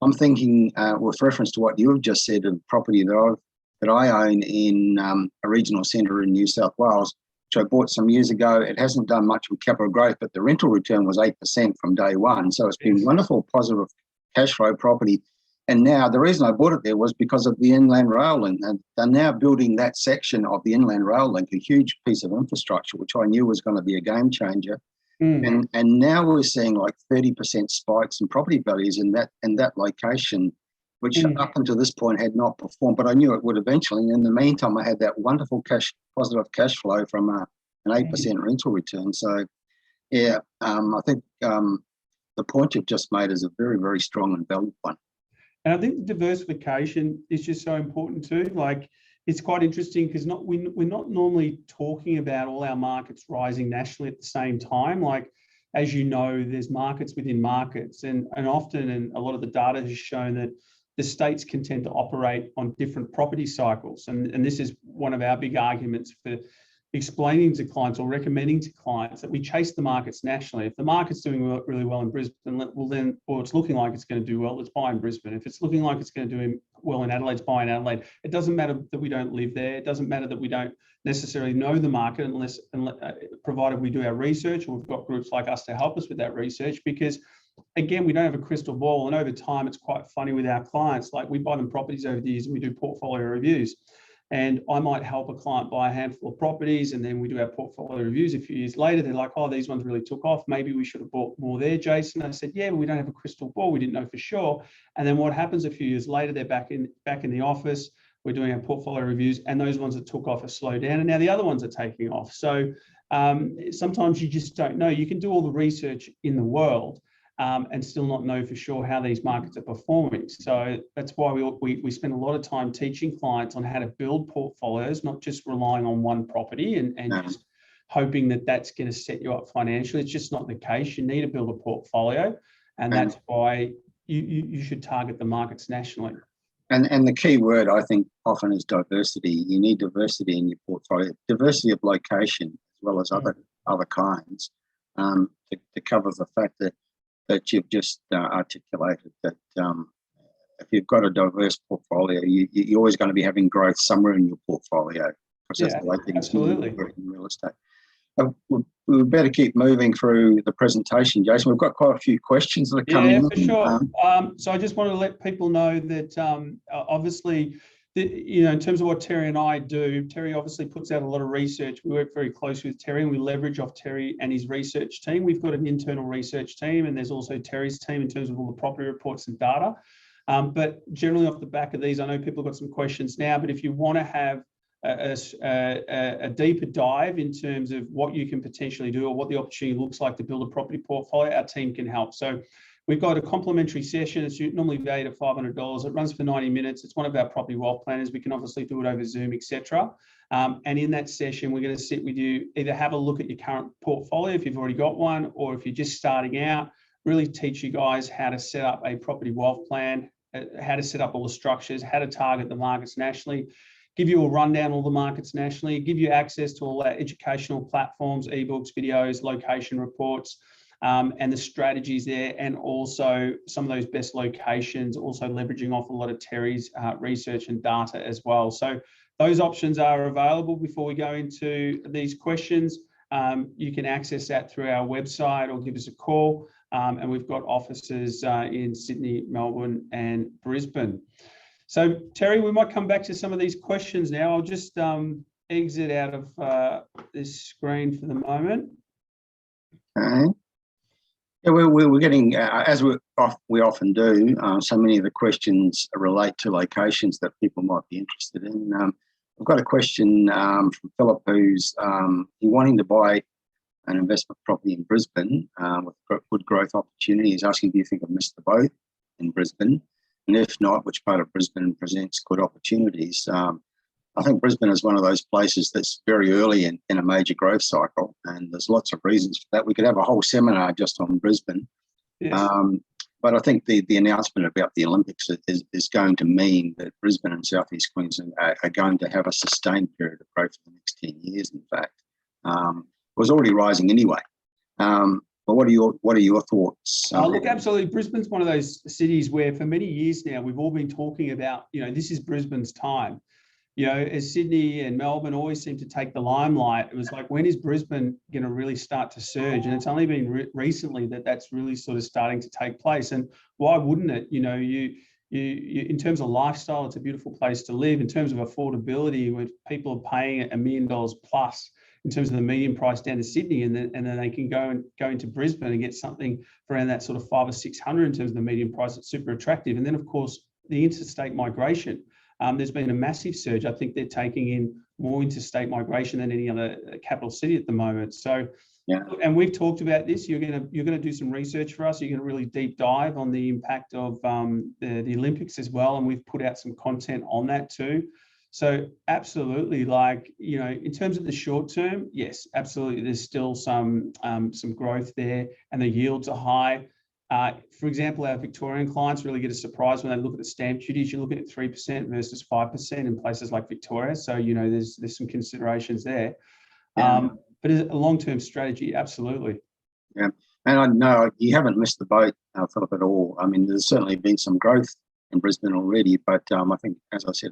I'm thinking with reference to what you've just said, of property that I own in a regional centre in New South Wales, which I bought some years ago. It hasn't done much with capital growth, but the rental return was 8% from day one. So it's been wonderful, positive cash flow property. And now the reason I bought it there was because of the inland rail link. And they're now building that section of the inland rail link, a huge piece of infrastructure, which I knew was going to be a game changer. And now we're seeing like 30% spikes in property values in that location, which up until this point had not performed, but I knew it would eventually. And in the meantime, I had that wonderful positive cash flow from an 8% rental return. So, yeah, I think the point you've just made is a very, very strong and valid one. And I think the diversification is just so important too. Like, it's quite interesting because we're not normally talking about all our markets rising nationally at the same time. Like, as you know, there's markets within markets, and often, and a lot of the data has shown that the states can tend to operate on different property cycles. And this is one of our big arguments for explaining to clients or recommending to clients that we chase the markets nationally. If the market's doing really well in Brisbane, or it's looking like it's going to do well, let's buy in Brisbane. If it's looking like it's going to do well in Adelaide, let's buy in Adelaide. It doesn't matter that we don't live there. It doesn't matter that we don't necessarily know the market, provided we do our research, or we've got groups like us to help us with that research, because again, we don't have a crystal ball. And over time, it's quite funny with our clients. Like, we buy them properties over the years and we do portfolio reviews. And I might help a client buy a handful of properties, and then we do our portfolio reviews a few years later. They're like, oh, these ones really took off. Maybe we should have bought more there, Jason. I said, yeah, but we don't have a crystal ball. We didn't know for sure. And then what happens a few years later, they're back in the office. We're doing our portfolio reviews, and those ones that took off are slowed down, and now the other ones are taking off. So sometimes you just don't know. You can do all the research in the world, and still not know for sure how these markets are performing. So that's why we spend a lot of time teaching clients on how to build portfolios, not just relying on one property and just hoping that that's going to set you up financially. It's just not the case. You need to build a portfolio, and that's why you should target the markets nationally. And the key word, I think, often is diversity. You need diversity in your portfolio, diversity of location as well as other kinds, to cover the fact that you've just articulated, that if you've got a diverse portfolio, you're always going to be having growth somewhere in your portfolio, because that's the way things absolutely work in real estate. We better keep moving through the presentation, Jason. We've got quite a few questions that are coming in. Yeah, for sure. So I just want to let people know that obviously, in terms of what Terry and I do, Terry obviously puts out a lot of research. We work very closely with Terry, and we leverage off Terry and his research team. We've got an internal research team, and there's also Terry's team in terms of all the property reports and data. But generally off the back of these, I know people have got some questions now, but if you want to have a deeper dive in terms of what you can potentially do or what the opportunity looks like to build a property portfolio, our team can help. So we've got a complimentary session. It's normally valued at $500. It runs for 90 minutes. It's one of our property wealth planners. We can obviously do it over Zoom, etc. And in that session, we're going to sit with you, either have a look at your current portfolio if you've already got one, or if you're just starting out, really teach you guys how to set up a property wealth plan, how to set up all the structures, how to target the markets nationally, give you a rundown of all the markets nationally, give you access to all our educational platforms, ebooks, videos, location reports, and the strategies there, and also some of those best locations, also leveraging off a lot of Terry's research and data as well. So those options are available. Before we go into these questions, you can access that through our website or give us a call. and we've got offices in Sydney, Melbourne, and Brisbane. So Terry, we might come back to some of these questions now. I'll just exit out of this screen for the moment. Okay. Yeah, we're getting, as we often do, so many of the questions relate to locations that people might be interested in. I've got a question from Philip, who's wanting to buy an investment property in Brisbane with good growth opportunity. He's asking, do you think I've missed the boat in Brisbane? And if not, which part of Brisbane presents good opportunities? I think Brisbane is one of those places that's very early in a major growth cycle, and there's lots of reasons for that. We could have a whole seminar just on Brisbane. Yes. But I think the announcement about the Olympics is going to mean that Brisbane and Southeast Queensland are going to have a sustained period of growth for the next 10 years, in fact. It was already rising anyway. But what are your thoughts? Look, absolutely. Brisbane's one of those cities where for many years now, we've all been talking about, this is Brisbane's time. As Sydney and Melbourne always seem to take the limelight, it was like, when is Brisbane going to really start to surge? And it's only been recently that that's really sort of starting to take place. And why wouldn't it? You in terms of lifestyle, it's a beautiful place to live. In terms of affordability, where people are paying $1 million plus in terms of the median price down to Sydney, and then they can go into Brisbane and get something for around that sort of 500 or 600 in terms of the median price. It's super attractive. And then, of course, the interstate migration. There's been a massive surge. I think they're taking in more interstate migration than any other capital city at the moment. So, yeah. And we've talked about this. You're gonna do some research for us. You're gonna really deep dive on the impact of the Olympics as well, and we've put out some content on that too. So absolutely, in terms of the short term, yes, absolutely. There's still some growth there, and the yields are high. For example, our Victorian clients really get a surprise when they look at the stamp duties. You're looking at 3% versus 5% in places like Victoria. So, there's some considerations there. Yeah. But as a long-term strategy, absolutely. Yeah. And I know you haven't missed the boat, Philip, at all. I mean, there's certainly been some growth in Brisbane already, but I think, as I said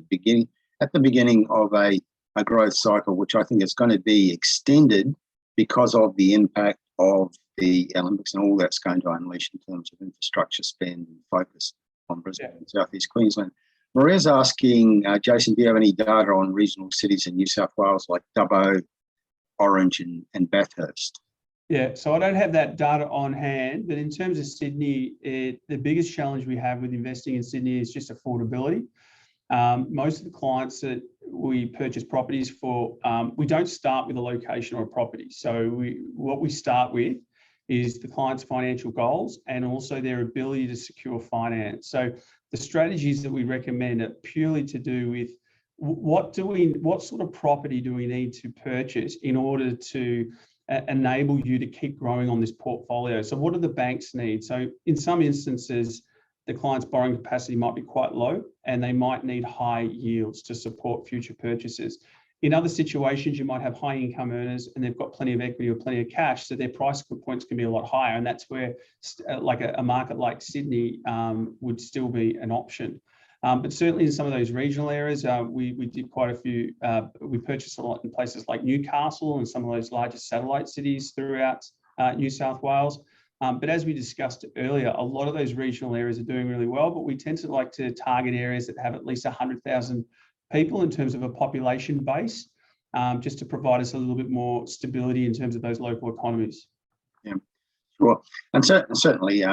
at the beginning of a growth cycle, which I think is going to be extended because of the impact of the Olympics and all that's going to unleash in terms of infrastructure spend and focus on Brisbane and Southeast Queensland. Maria's asking, Jason, do you have any data on regional cities in New South Wales like Dubbo, Orange and Bathurst? Yeah, so I don't have that data on hand, but in terms of Sydney, the biggest challenge we have with investing in Sydney is just affordability. Most of the clients that we purchase properties for, we don't start with a location or a property. So what we start with is the client's financial goals and also their ability to secure finance. So the strategies that we recommend are purely to do with what sort of property do we need to purchase in order to enable you to keep growing on this portfolio. So what do the banks need? So in some instances, the client's borrowing capacity might be quite low and they might need high yields to support future purchases. In other situations, you might have high income earners and they've got plenty of equity or plenty of cash, so their price points can be a lot higher. And that's where like a market like Sydney would still be an option. But certainly in some of those regional areas, we did quite a few, we purchased a lot in places like Newcastle and some of those larger satellite cities throughout New South Wales. But as we discussed earlier, a lot of those regional areas are doing really well, but we tend to like to target areas that have at least 100,000 people in terms of a population base, just to provide us a little bit more stability in terms of those local economies. Yeah, sure. And certainly,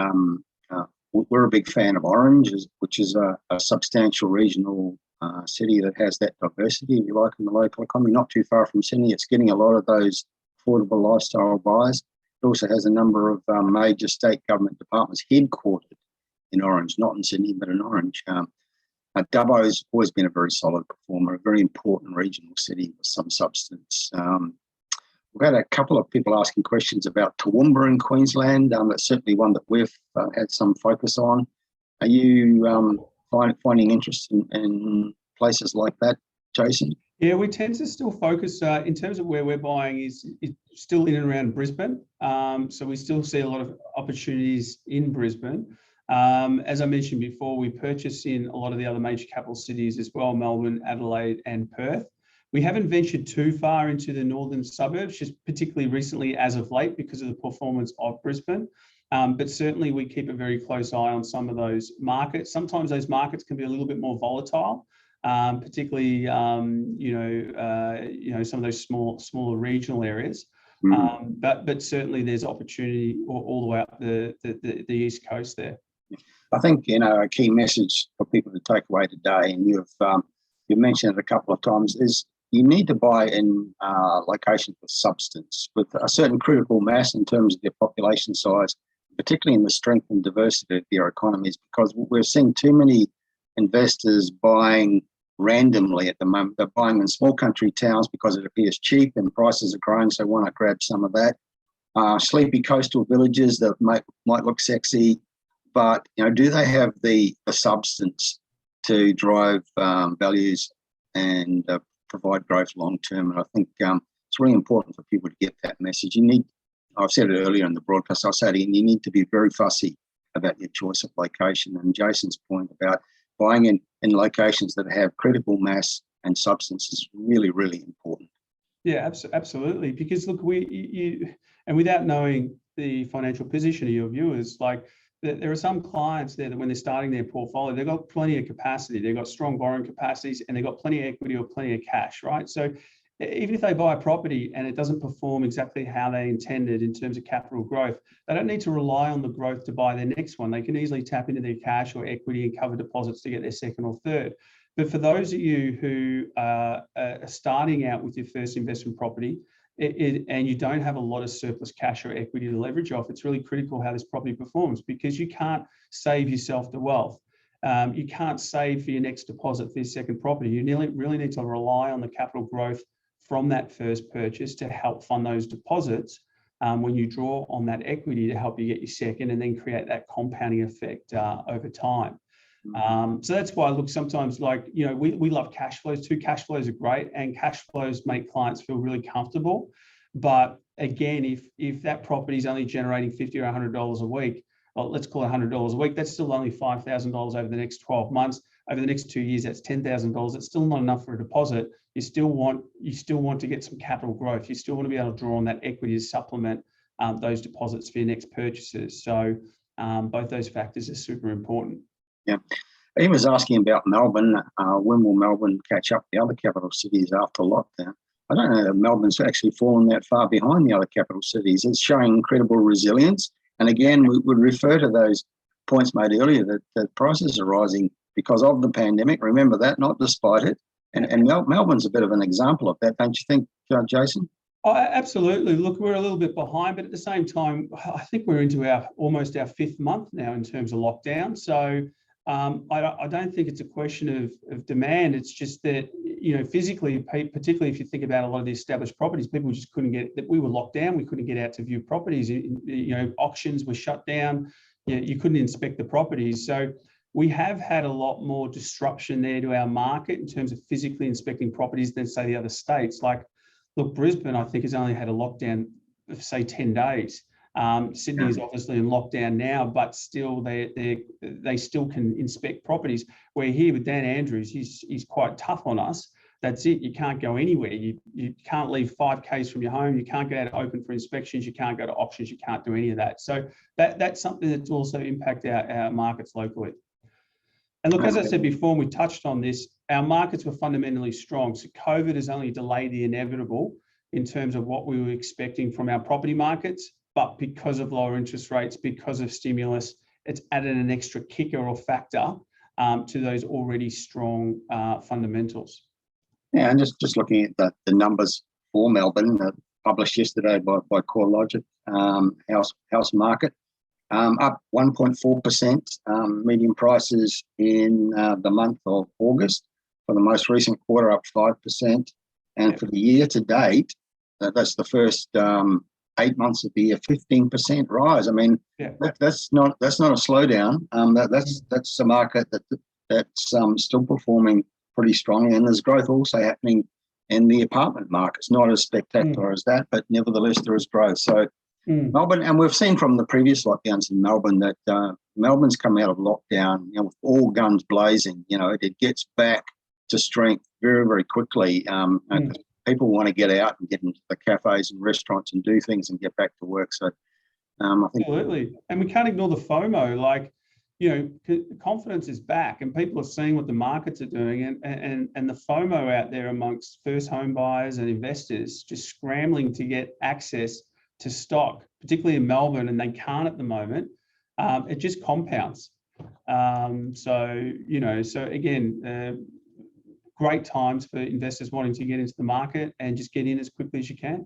we're a big fan of Orange, which is a substantial regional city that has that diversity, if you like, in the local economy, not too far from Sydney. It's getting a lot of those affordable lifestyle buyers. It also has a number of major state government departments headquartered in Orange, not in Sydney, but in Orange. Dubbo's always been a very solid performer, a very important regional city with some substance. We've had a couple of people asking questions about Toowoomba in Queensland. That's certainly one that we've had some focus on. Are you finding interest in places like that, Jason? Yeah, we tend to still focus in terms of where we're buying is still in and around Brisbane. So we still see a lot of opportunities in Brisbane. As I mentioned before, we purchase in a lot of the other major capital cities as well, Melbourne, Adelaide and Perth. We haven't ventured too far into the northern suburbs, just particularly recently as of late because of the performance of Brisbane. But certainly we keep a very close eye on some of those markets. Sometimes those markets can be a little bit more volatile, particularly some of those smaller regional areas. But certainly there's opportunity all the way up the East Coast there. I think, a key message for people to take away today, and you've mentioned it a couple of times, is you need to buy in locations with substance, with a certain critical mass in terms of their population size, particularly in the strength and diversity of their economies, because we're seeing too many investors buying randomly at the moment. They're buying in small country towns because it appears cheap and prices are growing, so why not grab some of that? Sleepy coastal villages that might look sexy, but do they have the substance to drive values and provide growth long term? And I think it's really important for people to get that message. I've said it earlier in the broadcast, I'll say it again, you need to be very fussy about your choice of location. And Jason's point about buying in locations that have critical mass and substance is really, really important. Yeah, absolutely. Because look, and without knowing the financial position of your viewers, like there are some clients there that when they're starting their portfolio, they've got plenty of capacity, they've got strong borrowing capacities, and they've got plenty of equity or plenty of cash, right? So even if they buy a property and it doesn't perform exactly how they intended in terms of capital growth, they don't need to rely on the growth to buy their next one. They can easily tap into their cash or equity and cover deposits to get their second or third. But for those of you who are starting out with your first investment property, and you don't have a lot of surplus cash or equity to leverage off, it's really critical how this property performs, because you can't save yourself the wealth. You can't save for your next deposit for your second property. You really need to rely on the capital growth from that first purchase to help fund those deposits when you draw on that equity to help you get your second, and then create that compounding effect over time. So that's why, look, sometimes we love cash flows too. Cash flows are great, and cash flows make clients feel really comfortable. But again, if that property is only generating $50 or $100 a week, well, let's call it $100 a week, that's still only $5,000 over the next 12 months. Over the next 2 years, that's $10,000. It's still not enough for a deposit. You still want to get some capital growth. You still want to be able to draw on that equity to supplement those deposits for your next purchases. So both those factors are super important. Yeah. He was asking about Melbourne. When will Melbourne catch up the other capital cities after lockdown? I don't know that Melbourne's actually fallen that far behind the other capital cities. It's showing incredible resilience. And again, we would refer to those points made earlier that prices are rising because of the pandemic. Remember that, not despite it. And Melbourne's a bit of an example of that, don't you think, Jason? Oh, absolutely. Look, we're a little bit behind, but at the same time, I think we're into almost our 5th month now in terms of lockdown. So I don't think it's a question of demand. It's just that, physically, particularly if you think about a lot of the established properties, people just couldn't get, that we were locked down. We couldn't get out to view properties. Auctions were shut down. You couldn't inspect the properties. So we have had a lot more disruption there to our market in terms of physically inspecting properties than, say, the other states. Like, look, Brisbane, I think, has only had a lockdown of, say, 10 days. Sydney is obviously in lockdown now, but still they still can inspect properties. Where here with Dan Andrews, he's quite tough on us. That's it. You can't go anywhere. You can't leave 5 k's from your home. You can't get out open for inspections. You can't go to auctions. You can't do any of that. So that's something that's also impacted our markets locally. And look, as I said before, and we touched on this, our markets were fundamentally strong. So COVID has only delayed the inevitable in terms of what we were expecting from our property markets. But because of lower interest rates, because of stimulus, it's added an extra kicker or factor to those already strong fundamentals. Yeah, and just looking at the numbers for Melbourne, published yesterday by CoreLogic, house market, up 1.4%, median prices in the month of August. For the most recent quarter, up 5%. And for the year to date, that's the first 8 months of the year, 15% rise. I mean, that's not a slowdown. That's a market that's still performing pretty strongly, and there's growth also happening in the apartment markets. Not as spectacular as that, but nevertheless there is growth. So Melbourne, and we've seen from the previous lockdowns in Melbourne that Melbourne's come out of lockdown, with all guns blazing. It gets back to strength very, very quickly. People want to get out and get into the cafes and restaurants and do things and get back to work. So I think Absolutely. And we can't ignore the FOMO. Like, you know, confidence is back and people are seeing what the markets are doing, and the FOMO out there amongst first home buyers and investors just scrambling to get access to stock, particularly in Melbourne, and they can't at the moment. It just compounds. So, you know, so again, great times for investors wanting to get into the market and just get in as quickly as you can.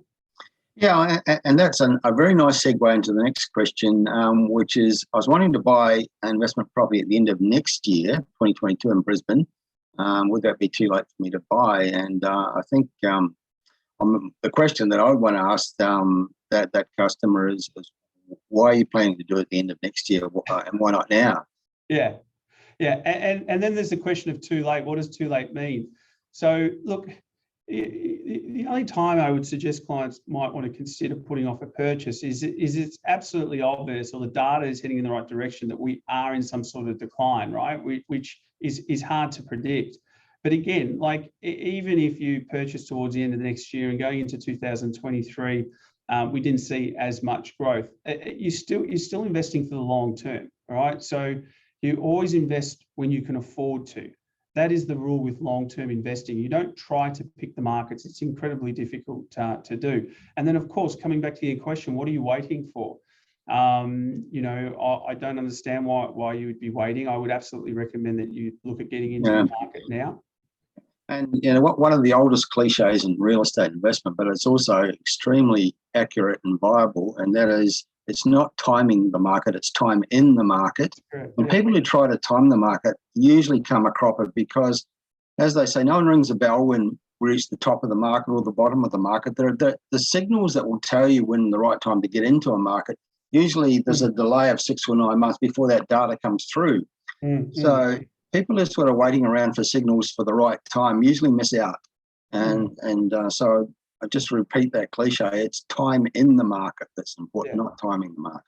Yeah, and that's a very nice segue into the next question, which is, I was wanting to buy an investment property at the end of next year, 2022 in Brisbane. Would that be too late for me to buy? And I think the question that I would want to ask that customer is, why are you planning to do it at the end of next year, and why not now? Yeah, yeah, and then there's the question of too late. What does too late mean? So look, the only time I would suggest clients might want to consider putting off a purchase is it's absolutely obvious, or the data is heading in the right direction, that we are in some sort of decline, right? Which is hard to predict. But again, like even if you purchase towards the end of the next year and going into 2023, we didn't see as much growth. You're still investing for the long term, all right? So you always invest when you can afford to. That is the rule with long-term investing. You don't try to pick the markets. It's incredibly difficult to do. And then, of course, coming back to your question, what are you waiting for? You know, I don't understand why you would be waiting. I would absolutely recommend that you look at getting into the market now. And you know, one of the oldest cliches in real estate investment, but it's also extremely accurate and viable, and that is, it's not timing the market, it's time in the market. Correct. And people who try to time the market usually come a cropper, because, as they say, no one rings a bell when we reach the top of the market or the bottom of the market. The signals that will tell you when the right time to get into a market, usually there's a delay of 6 or 9 months before that data comes through. So people who are sort of waiting around for signals for the right time usually miss out. So I just repeat that cliche, it's time in the market that's important, not timing the market.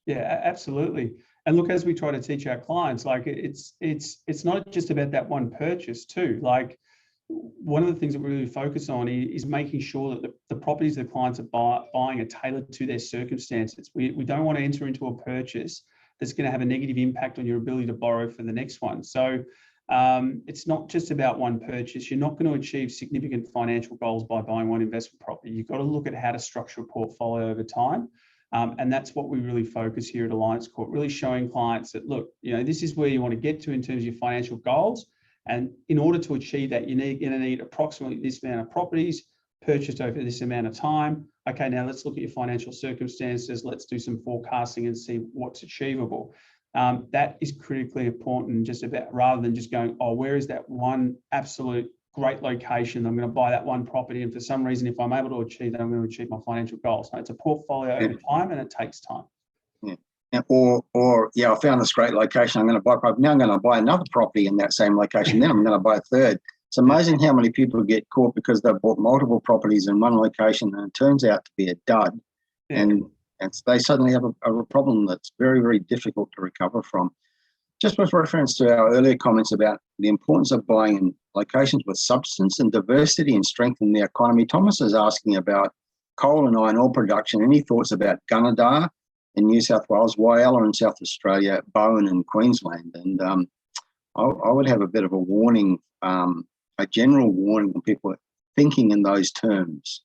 Yeah, absolutely. And look, as we try to teach our clients, like it's not just about that one purchase too. Like one of the things that we really focus on is making sure that the properties the clients are buying are tailored to their circumstances. We don't want to enter into a purchase that's going to have a negative impact on your ability to borrow for the next one. So it's not just about one purchase. You're not going to achieve significant financial goals by buying one investment property. You've got to look at how to structure a portfolio over time. And that's what we really focus here at Alliance Corp, really showing clients that, look, you know, this is where you want to get to in terms of your financial goals. And in order to achieve that, you're going to need approximately this amount of properties purchased over this amount of time. Okay, now let's look at your financial circumstances. Let's do some forecasting and see what's achievable. That is critically important, just about, rather than just going, oh, where is that one absolute great location? I'm going to buy that one property, and for some reason, if I'm able to achieve that, I'm going to achieve my financial goals. So it's a portfolio over time, and it takes time. Yeah. Or I found this great location, I'm going to buy property. Now I'm going to buy another property in that same location. Then I'm going to buy a third. It's amazing how many people get caught because they've bought multiple properties in one location and it turns out to be a dud. And they suddenly have a problem that's very, very difficult to recover from. Just with reference to our earlier comments about the importance of buying in locations with substance and diversity and strength in the economy, Thomas is asking about coal and iron ore production. Any thoughts about Gunnedah in New South Wales, Whyalla in South Australia, Bowen in Queensland? And I would have a bit of a warning, a general warning when people are thinking in those terms.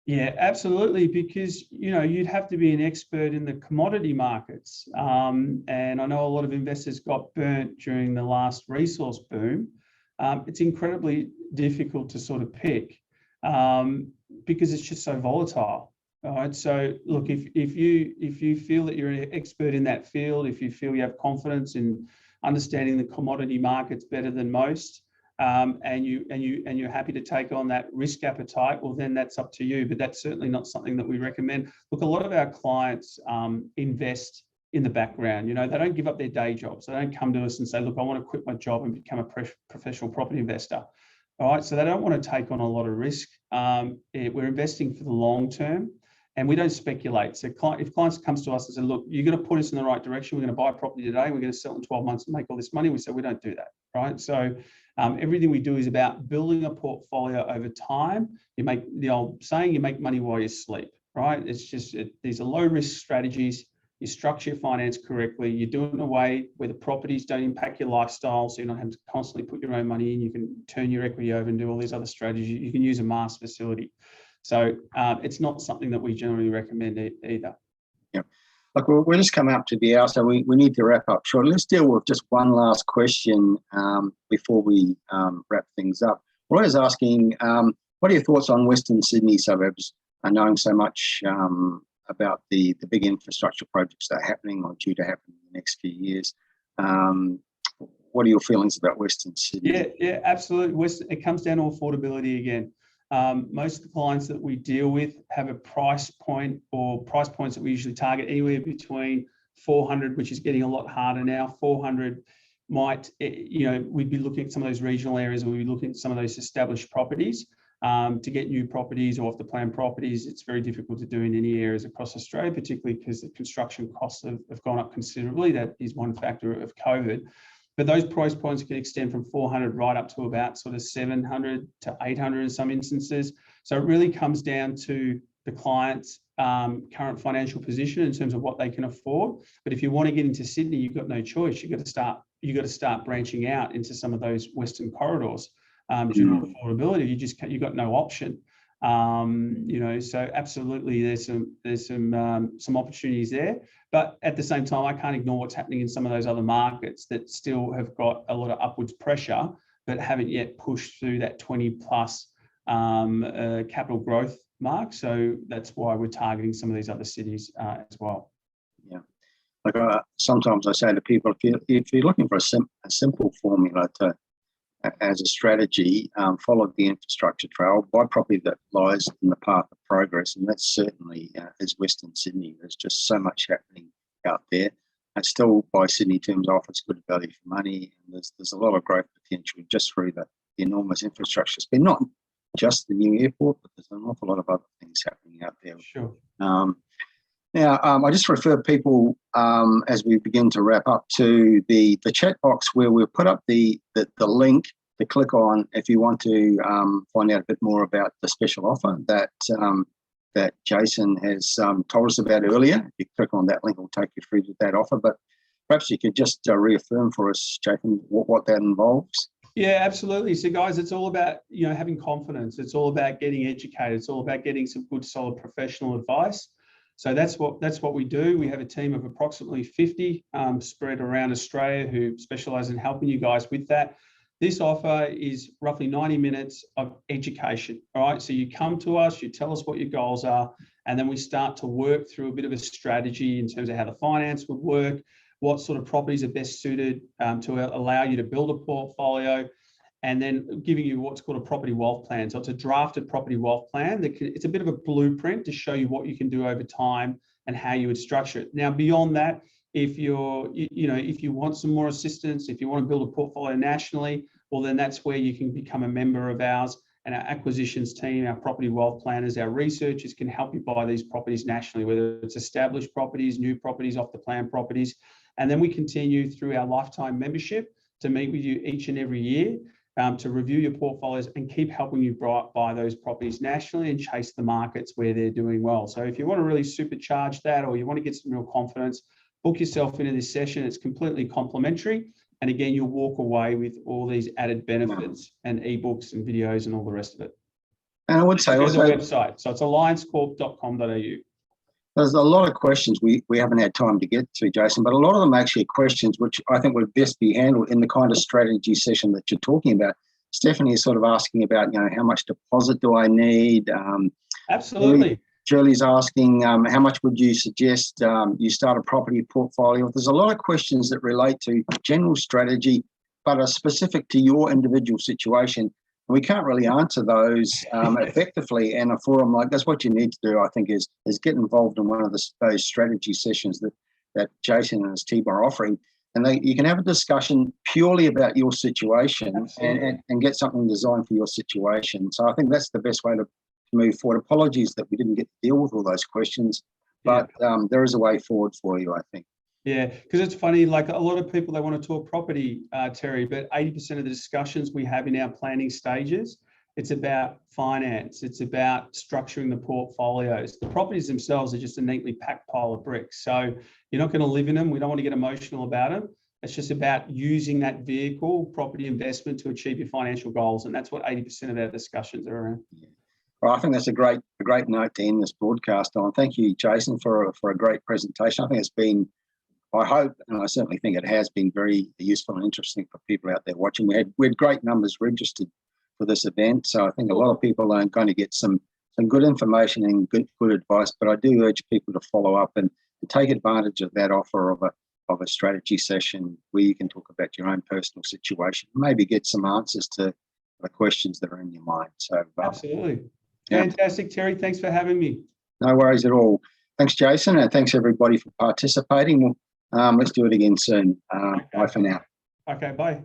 Yeah, absolutely, because, you know, you'd have to be an expert in the commodity markets. And I know a lot of investors got burnt during the last resource boom. It's incredibly difficult to sort of pick because it's just so volatile. All right. So look, if you feel that you're an expert in that field, if you feel you have confidence in understanding the commodity markets better than most, and you're happy to take on that risk appetite, well, then that's up to you. But that's certainly not something that we recommend. Look, a lot of our clients invest in the background. You know, they don't give up their day jobs. They don't come to us and say, look, I want to quit my job and become a professional property investor. All right. So they don't want to take on a lot of risk. We're investing for the long term. And we don't speculate. So if clients comes to us and say, look, you're going to put us in the right direction. We're going to buy a property today. We're going to sell it in 12 months and make all this money. We say, we don't do that, right? So everything we do is about building a portfolio over time. The old saying, you make money while you sleep, right? It's just, these are low risk strategies. you structure your finance correctly, you do it in a way where the properties don't impact your lifestyle, so you're not having to constantly put your own money in. You can turn your equity over and do all these other strategies. You can use a mass facility. So it's not something that we generally recommend either. Yeah. Look, we're just coming up to the hour, so we need to wrap up shortly. Let's deal with just one last question before we wrap things up. Well, I was asking, what are your thoughts on Western Sydney suburbs, knowing so much about the big infrastructure projects that are happening or due to happen in the next few years? What are your feelings about Western Sydney? Yeah, absolutely. It comes down to affordability again. Most of the clients that we deal with have a price point or price points that we usually target anywhere between 400, which is getting a lot harder now. 400 might, we'd be looking at some of those regional areas, or we'd be looking at some of those established properties. To get new properties or off the plan properties, it's very difficult to do in any areas across Australia, particularly because the construction costs have gone up considerably. That is one factor of COVID. But those price points can extend from 400 right up to about sort of 700 to 800 in some instances. So it really comes down to the client's current financial position in terms of what they can afford. But if you want to get into Sydney, you've got no choice. You've got to start branching out into some of those western corridors. Due to affordability, you've got no option. So absolutely, there's some opportunities there. But at the same time, I can't ignore what's happening in some of those other markets that still have got a lot of upwards pressure, but haven't yet pushed through that 20+ capital growth mark. So that's why we're targeting some of these other cities as well. Yeah. Like sometimes I say to people, if you're looking for a simple formula as a strategy, follow the infrastructure trail, buy property that lies in the path of progress, and that's certainly is Western Sydney. There's just so much happening out there. And still, by Sydney terms, offers good value for money, and there's a lot of growth potential just through the enormous infrastructure spend. Not just the new airport, but there's an awful lot of other things happening out there. Sure. Now, I just refer people as we begin to wrap up to the chat box where we'll put up the link to click on if you want to find out a bit more about the special offer that Jason has told us about earlier. If you click on that link, it'll take you through to that offer. But perhaps you could just reaffirm for us, Jason, what that involves. Yeah, absolutely. So guys, it's all about, having confidence. It's all about getting educated. It's all about getting some good, solid professional advice. So that's what we do. We have a team of approximately 50 spread around Australia who specialize in helping you guys with that. This offer is roughly 90 minutes of education. All right. So you come to us, you tell us what your goals are, and then we start to work through a bit of a strategy in terms of how the finance would work, what sort of properties are best suited to allow you to build a portfolio, and then giving you what's called a property wealth plan. So it's a drafted property wealth plan. It's a bit of a blueprint to show you what you can do over time and how you would structure it. Now, beyond that, if you want some more assistance, if you want to build a portfolio nationally, well, then that's where you can become a member of ours. And our acquisitions team, our property wealth planners, our researchers can help you buy these properties nationally, whether it's established properties, new properties, off the plan properties. And then we continue through our lifetime membership to meet with you each and every year to review your portfolios and keep helping you buy those properties nationally and chase the markets where they're doing well. So if you want to really supercharge that, or you want to get some real confidence, book yourself into this session. It's completely complimentary. And again, you'll walk away with all these added benefits and ebooks and videos and all the rest of it. And I would say also the website. So it's alliancecorp.com.au. There's a lot of questions we haven't had time to get to, Jason, but a lot of them actually are questions which I think would best be handled in the kind of strategy session that you're talking about. Stephanie is sort of asking about, how much deposit do I need? Absolutely. Shirley's asking, how much would you suggest you start a property portfolio? There's a lot of questions that relate to general strategy, but are specific to your individual situation. We can't really answer those effectively in a forum like this. What you need to do, I think, is get involved in one of those strategy sessions that Jason and his team are offering. And you can have a discussion purely about your situation and get something designed for your situation. So I think that's the best way to move forward. Apologies that we didn't get to deal with all those questions, but there is a way forward for you, I think. Yeah, because it's funny, like a lot of people, they want to talk property, Terry, but 80% of the discussions we have in our planning stages It's about finance. It's about structuring the portfolios. The properties themselves are just a neatly packed pile of bricks. So you're not going to live in them. We don't want to get emotional about them. It's just about using that vehicle, property investment, to achieve your financial goals. And that's what 80% of our discussions are around. Well, I think that's a great note to end this broadcast on. Thank you, Jason, for a great presentation. I think it's been, I hope, and I certainly think it has been very useful and interesting for people out there watching. We had great numbers registered for this event, so I think a lot of people are going to get some good information and good advice. But I do urge people to follow up and to take advantage of that offer of a strategy session where you can talk about your own personal situation, maybe get some answers to the questions that are in your mind. So absolutely. Fantastic, Terry. Thanks for having me. No worries at all. Thanks, Jason, and thanks everybody for participating. Let's do it again soon. Okay. Bye for now. Okay, bye.